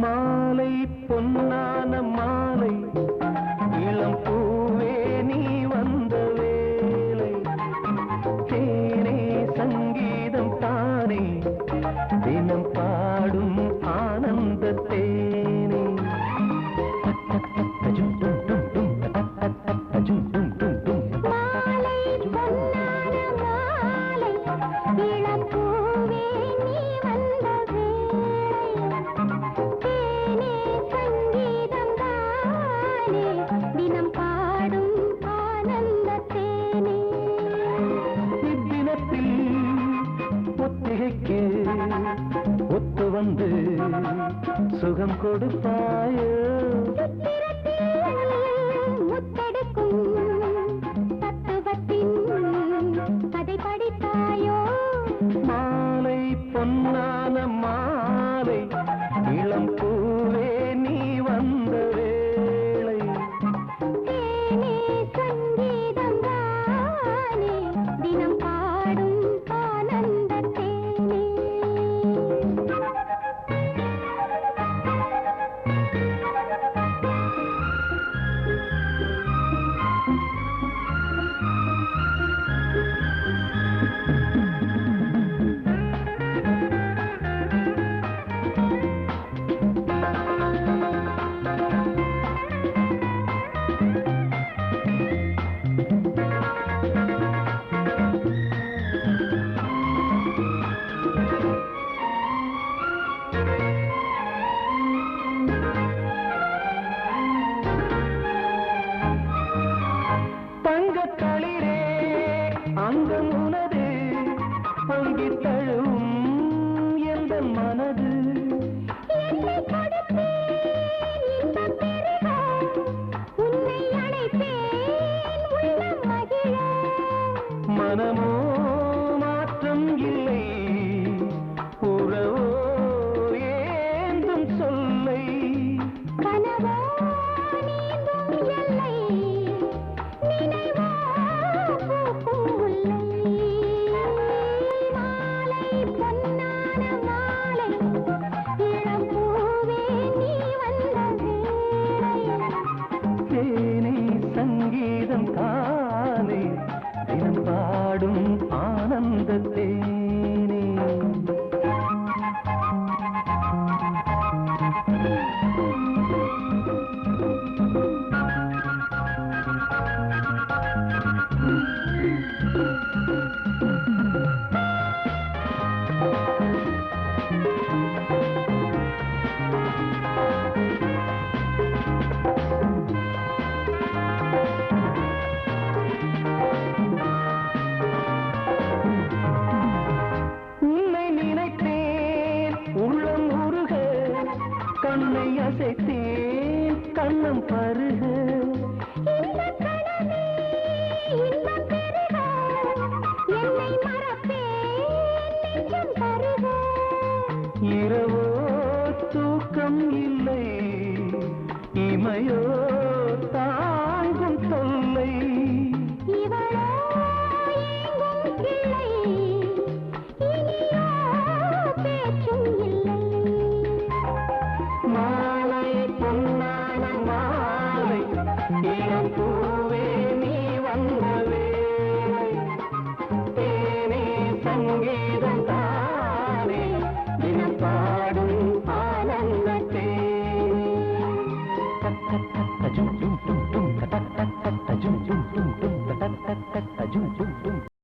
மாலை பொன்னான மாலை இளம் பூவே நீ வந்த வேளை தேனே சங்கீதம் தானே தினம் பாடும் ஆனந்த தேனே ஒத்து வந்து சுகம் கொடுப்பாயோ முத்தெடுக்கும் தத்துவத்தின் கதை படித்தாயோ மாலை பொன்னான மாலை இளம் பூவே நீ வந்த வேளை தேனே சங்கீதம் தானே தினம் பாடும் ஆனந்த தேனே தங்கத்தளிரே அங்கம் உனது பொங்கி தழுவும் எந்த மனது மனமோ